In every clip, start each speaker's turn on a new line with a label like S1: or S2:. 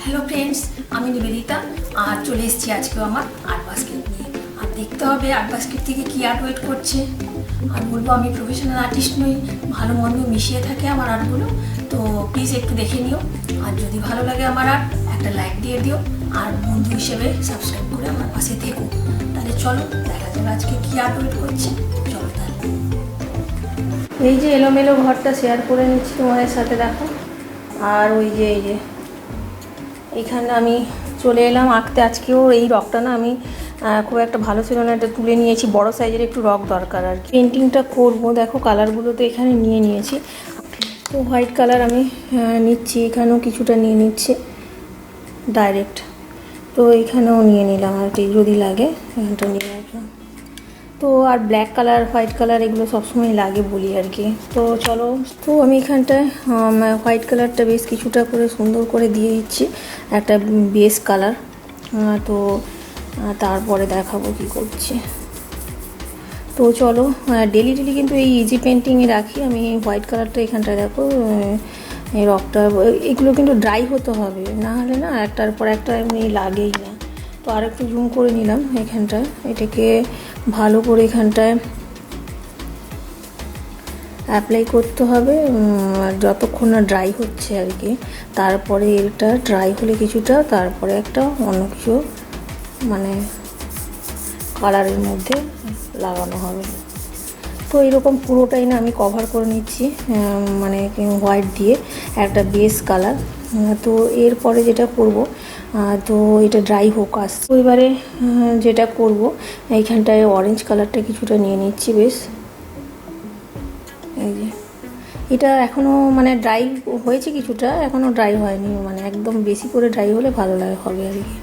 S1: Hello friends, আমি নিবেদিতা আর চলে এসেছি আজকেও আমার আর্ট বাস্কেট নিয়ে। আর দেখতে হবে আর্ট বাস্কেট থেকে কী আর্ট ওয়েট করছে। আর বলবো আমি প্রফেশনাল আর্টিস্ট নই, ভালো মন্দ মিশিয়ে থাকে আমার আর্টগুলো। তো প্লিজ একটু দেখে নিও, আর যদি ভালো লাগে আমার আর্ট একটা লাইক দিয়ে দিও, আর বন্ধু হিসেবে সাবস্ক্রাইব করে আমার পাশে থেকো। তাহলে চলো দেখা যাবে আজকে কী আর্ট ওয়েট করছে। চলো তাহলে। এই যে এলোমেলো ঘরটা শেয়ার করে নিচ্ছি তোমাদের সাথে, দেখো। আর ওই যে এইখানে আমি চলে এলাম আঁকতে। আজকেও এই রকটা না আমি খুব একটা ভালো ছিল না, এটা তুলে নিয়েছি। বড় সাইজের একটু রক দরকার আর কি। পেন্টিংটা করবো, দেখো কালারগুলো তো এখানে নিয়ে নিয়েছি। তো হোয়াইট কালার আমি নিচ্ছি, এখানেও কিছুটা নিয়ে নিচ্ছি ডাইরেক্ট। তো এখানেও নিয়ে নিলাম আর কি, যদি লাগে এখানটা নিয়ে রাখলাম। তো আর ব্ল্যাক কালার, হোয়াইট কালার এগুলো সবসময় লাগে বলি আর কি। তো চলো, তো আমি এখানটায় হোয়াইট কালারটা বেশ কিছুটা করে সুন্দর করে দিয়ে দিচ্ছি, একটা বেস কালার। তো তারপরে দেখাবো কি করছি। তো চলো, ডেলি কিন্তু এই ইজি পেন্টিংয়ে রাখি আমি। হোয়াইট কালারটা এখানটায় দেখো, এই রকটা এগুলো কিন্তু ড্রাই হতে হবে, না হলে না একটার পর একটা এমনি লাগেই না। তো আর একটু জুম করে নিলাম এখানটায়। এটাকে ভালো করে এখানটায় অ্যাপ্লাই করতে হবে যতক্ষণ না ড্রাই হচ্ছে আর কি। তারপরে এটা ড্রাই হলে কিছুটা, তারপরে একটা অন্য কিছু মানে কালারের মধ্যে লাগানো হবে। তো এরকম পুরোটাই না আমি কভার করে নিচ্ছি মানে হোয়াইট দিয়ে একটা বেস কালার। তো এরপরে যেটা করব, তো এটা ড্রাই হোক আসছে। এবারে যেটা করব, এইখানটায় অরেঞ্জ কালারটা কিছুটা নিয়ে নিচ্ছি বেশ। এই যে এটা এখনও মানে ড্রাই হয়েছে কিছুটা, এখনও ড্রাই হয়নি, মানে একদম বেশি করে ড্রাই হলে ভালো লাগে হবে আর কি।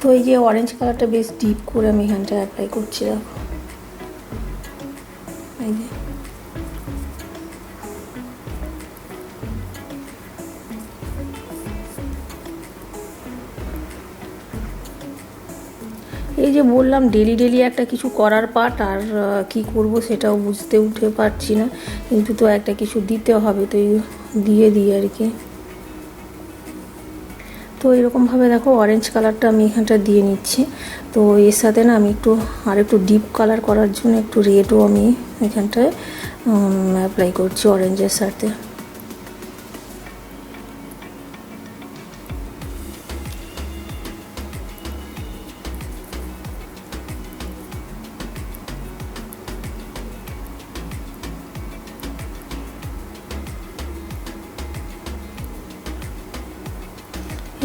S1: তো এই যে অরেঞ্জ কালারটা বেশ ডিপ করে আমি এখানটায় অ্যাপ্লাই করছি, দেখো। এই যে এই যে বললাম ডেলি একটা কিছু করার পার্ট, আর কি করব সেটাও বুঝতে উঠে পারছি না, কিন্তু তো একটা কিছু দিতে হবে, তো দিয়ে দিই আর কি। তো এরকমভাবে দেখো অরেঞ্জ কালারটা আমি এখানটা দিয়ে নিচ্ছি। তো এর সাথে না আমি একটু ডিপ কালার করার জন্য একটু রেডও আমি এখানটায় অ্যাপ্লাই করছি অরেঞ্জের সাথে।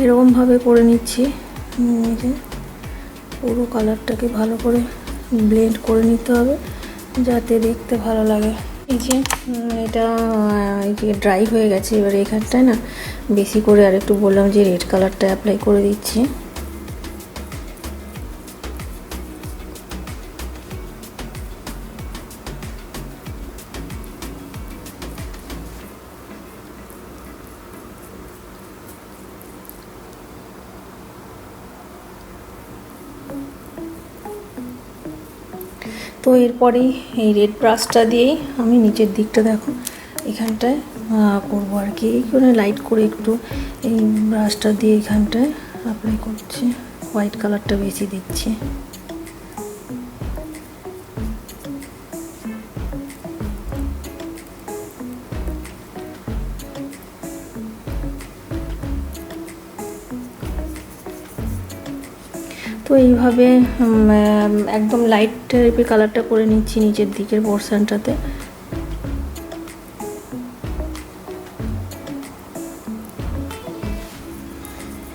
S1: এরকমভাবে করে নিচ্ছি, পুরো কালারটাকে ভালো করে ব্লেন্ড করে নিতে হবে যাতে দেখতে ভালো লাগে। এই যে এটা এই যে ড্রাই হয়ে গেছে, এবারে এখানটায় না বেশি করে আর একটু বললাম যে রেড কালারটা অ্যাপ্লাই করে দিচ্ছি। তো এরপরেই এই রেড ব্রাশটা দিয়েই আমি নিচের দিকটা দেখো এখানটায় করবো আর কি। এইখানে লাইট করে একটু এই ব্রাশটা দিয়ে এখানটায় অ্যাপ্লাই করছি, হোয়াইট কালারটা বেশি দিচ্ছি। তো এইভাবে একদম লাইট টাইপের কালারটা করে নিচ্ছি নিচের দিকের পোর্শনটাতে।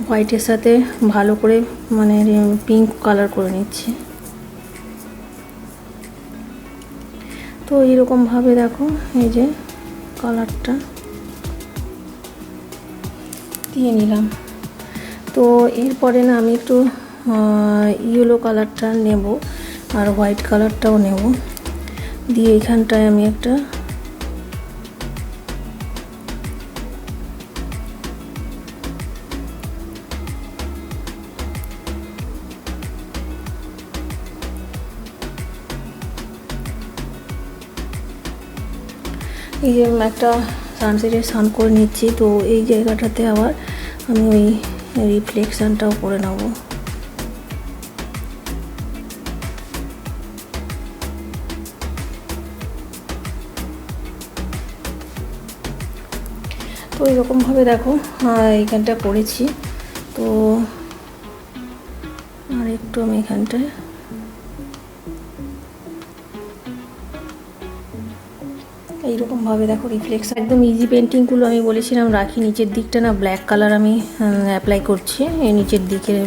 S1: হোয়াইটের সাথে ভালো করে মানে পিঙ্ক কালার করে নিচ্ছি। তো এইরকমভাবে দেখো এই যে কালারটা দিয়ে নিলাম। তো এরপরে না আমি একটু ইয়েলো কালারটা নেব আর হোয়াইট কালারটাও নেব, দিয়ে এখানটায় আমি একটা এই যে একটা সানসেটে স্নান করে নিচ্ছি, তো এই জায়গাটাতে আবার আমি ওই রিফ্লেকশানটাও করে নেব। তো এরকমভাবে দেখো এইখানটা করেছি। তো আর একটু আমি এখানটায় এইরকমভাবে দেখো রিফ্লেকশন, একদম ইজি পেন্টিংগুলো আমি বলেছিলাম রাখি। নিচের দিকটা না ব্ল্যাক কালার আমি অ্যাপ্লাই করছি, এই নিচের দিকের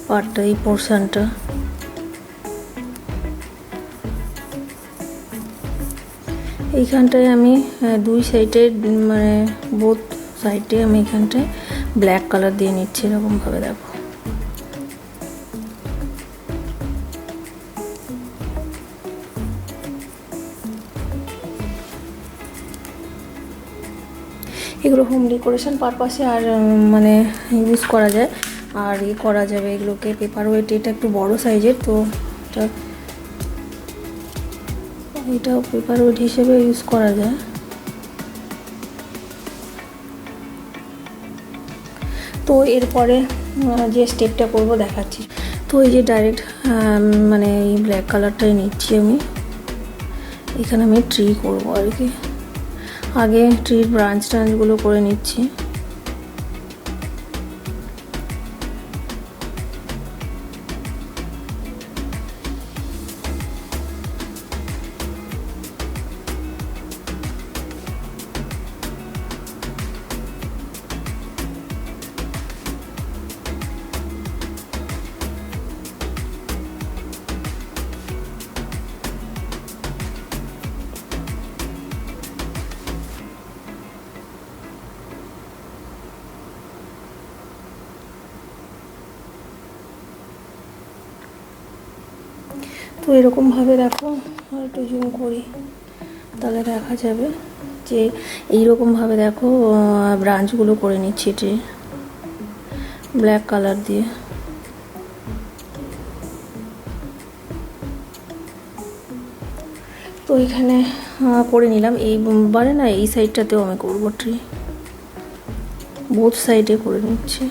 S1: পার্টটা, এই পোর্শনটা। এইখানটায় আমি দুই সাইডে মানে বোথ সাইডে আমি এখানটায় ব্ল্যাক কালার দিয়ে নিচ্ছি এরকমভাবে দেখো। এগুলো হোম ডেকোরেশন পারপাসে আর মানে ইউজ করা যায়, আর করা যাবে এগুলোকে পেপার ওয়েট। এটা একটু বড় সাইজের, তো এটাও পেপার ওয়েট হিসেবে ইউজ করা যায়। তো এরপরে যে স্টেপটা করব দেখাচ্ছি। তো এই যে ডাইরেক্ট মানে এই ব্ল্যাক কালারটাই নিচ্ছি আমি, এখানে আমি ট্রি করবো আর কি। আগে ট্রির ব্রাঞ্চগুলো করে নিচ্ছি। তো এরকমভাবে দেখো, আর একটু জুম করি তাহলে দেখা যাবে যে এইরকমভাবে দেখো ব্রাঞ্চগুলো করে নিচ্ছি এটি ব্ল্যাক কালার দিয়ে। তো এখানে করে নিলাম। এইবারে না এই সাইডটাতেও আমি করবো ট্রি, বোথ সাইডে করে নিচ্ছি।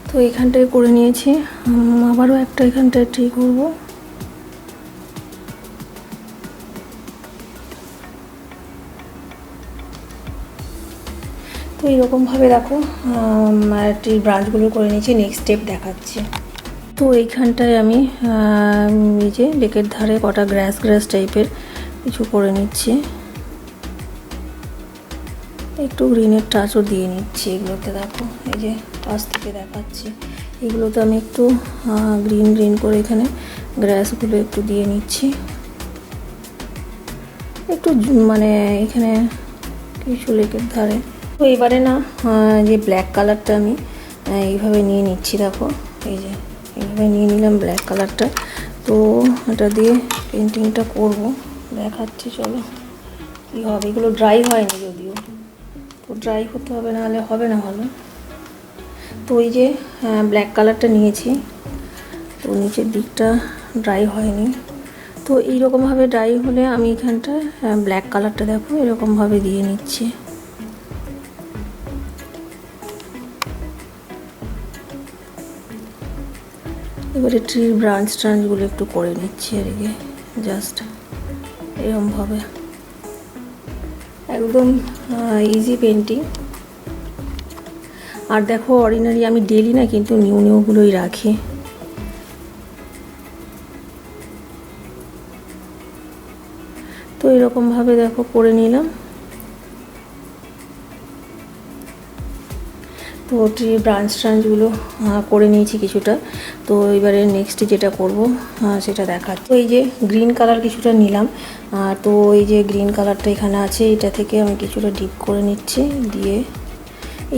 S1: তো এখানটায় করে নিয়েছি, আবারও একটা এখানটায় ট্রি করব। তো এইরকমভাবে দেখো ট্রির ব্রাঞ্চগুলো করে নিয়েছি। নেক্সট স্টেপ দেখাচ্ছি। তো এইখানটায় আমি এই যে লেকের ধারে কটা গ্রাস টাইপের কিছু করে নিচ্ছি, একটু গ্রিনের টাচও দিয়ে নিচ্ছি এগুলোতে। দেখো এই যে পাশ থেকে দেখাচ্ছি, এগুলোতে আমি একটু গ্রিন করে এখানে গ্রাসগুলো একটু দিয়ে নিচ্ছি, একটু মানে এখানে কিছু লেকের ধারে। তো এবারে না যে ব্ল্যাক কালারটা আমি এইভাবে নিয়ে নিচ্ছি। দেখো এই যে এইভাবে নিয়ে নিলাম ব্ল্যাক কালারটা। তো এটা দিয়ে পেন্টিংটা করব, দেখাচ্ছি চলো কী হবে। এগুলো ড্রাই হয়নি যদিও, তো ড্রাই হতে হবে, নাহলে হবে না ভালো। তো এই যে ব্ল্যাক কালারটা নিয়েছি, তো নিচের দিকটা ড্রাই হয়নি। তো এইরকমভাবে ড্রাই হলে আমি এখানটা ব্ল্যাক কালারটা দেখো এরকমভাবে দিয়ে নিচ্ছি। এবারে ট্রির ব্রাঞ্চগুলো একটু করে নিচ্ছি আর কি, জাস্ট এরকমভাবে। একদম ইজি পেন্টিং। আর দেখো অর্ডিনারি আমি ডেলি না কিন্তু নিউগুলোই রাখি। তো এরকমভাবে দেখো করে নিলাম। তো ট্রির ব্রাঞ্চগুলো করে নিয়েছি কিছুটা। তো এবারে নেক্সট যেটা করব সেটা দেখাচ্ছি। তো এই যে গ্রিন কালার কিছুটা নিলাম, তো এই যে গ্রিন কালারটা এখানে আছে, এটা থেকে আমি কিছুটা ডিপ করে নিচ্ছি, দিয়ে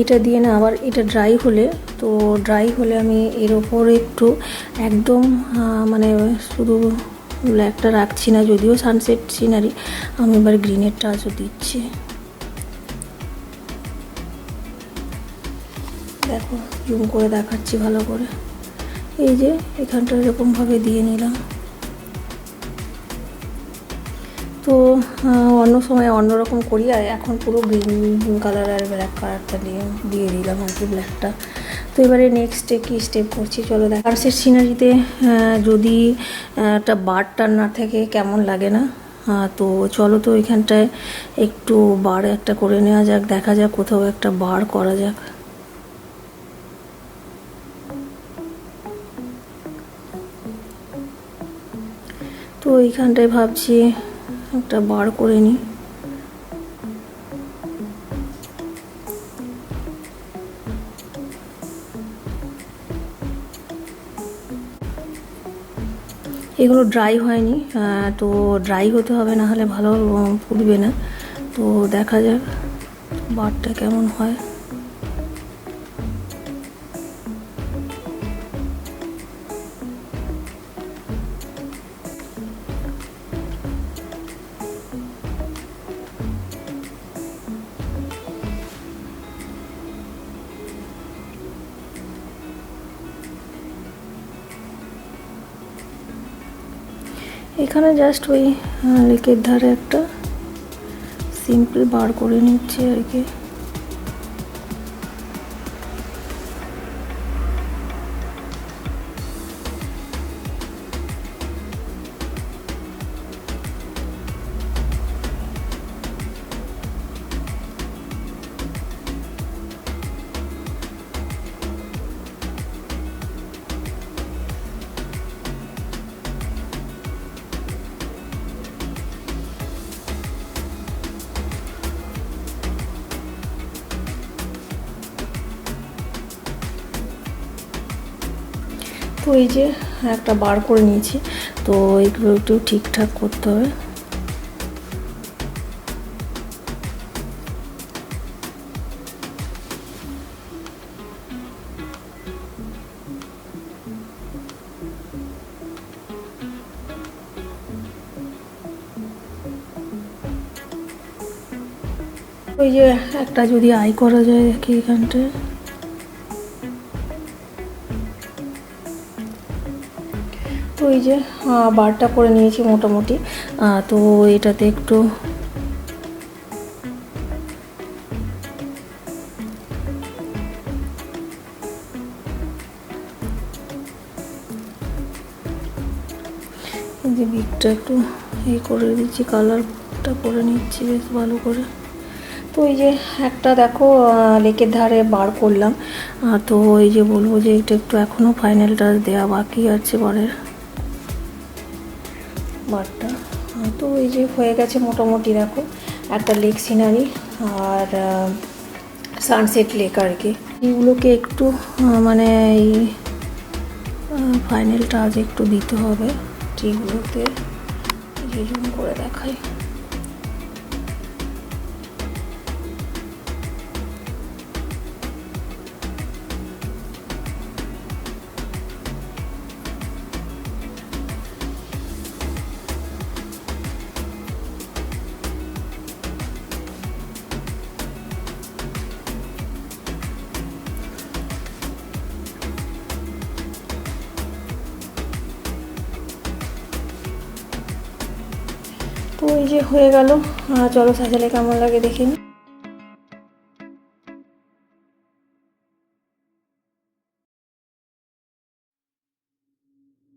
S1: এটা দিয়ে না আবার এটা ড্রাই হলে, তো ড্রাই হলে আমি এর ওপর একটু একদম মানে শুধু ব্ল্যাকটা রাখছি না, যদিও সানসেট সিনারি, আমি এবার গ্রিনের টাচও দিচ্ছি। দেখো জুম করে দেখাচ্ছি ভালো করে, এই যে এখানটা এরকমভাবে দিয়ে নিলাম। তো অন্য সময় অন্যরকম করি, আর এখন পুরো গ্রিন কালার আর ব্ল্যাক কালারটা দিয়ে দিলাম আর কি, ব্ল্যাকটা। তো এবারে নেক্সটে কী স্টেপ করছি চলো দেখ। সানসেট সিনারিতে যদি একটা বার টার না থাকে কেমন লাগে না, তো চলো তো এখানটায় একটু বার একটা করে নেওয়া যাক, দেখা যাক কোথাও একটা বার করা যাক। তো এইখানটায় ভাবছি একটা বার করে নিই। এগুলো ড্রাই হয়নি, তো ড্রাই হতে হবে, না হলে ভালো ফুটবে না। তো দেখা যাক বারটা কেমন হয়। এখানে জাস্ট ওই লেকের ধারে একটা সিম্পল বার করে নিচ্ছি আর কি। তো এই যে একটা বার করে নিয়েছি, তো এগুলো একটু ঠিকঠাক করতে হবে। ওই যে একটা যদি আই করা যায় দেখি এখানটায়। তো এই যে বারটা করে নিয়েছি মোটামুটি, তো এটাতে একটু এই যে বিটটা একটু করে দিচ্ছি, কালারটা করে নিচ্ছি বেশ ভালো করে। তো এই যে একটা দেখো লেকের ধারে বার করলাম, তো এই যে বলবো যে এটা একটু এখনও ফাইনাল টাচ দেওয়া বাকি আছে বারটা। তো এই যে হয়ে গেছে মোটামুটি, দেখো একটা লেক সিনারি আর সানসেট লেক আর কি। এগুলোকে একটু মানে এই ফাইনাল টাচ একটু দিতে হবে ট্রিগুলোতে, জুম করে দেখাই। তো এই যে হয়ে গেল, চলো সাজালে কেমন লাগে দেখে নিই।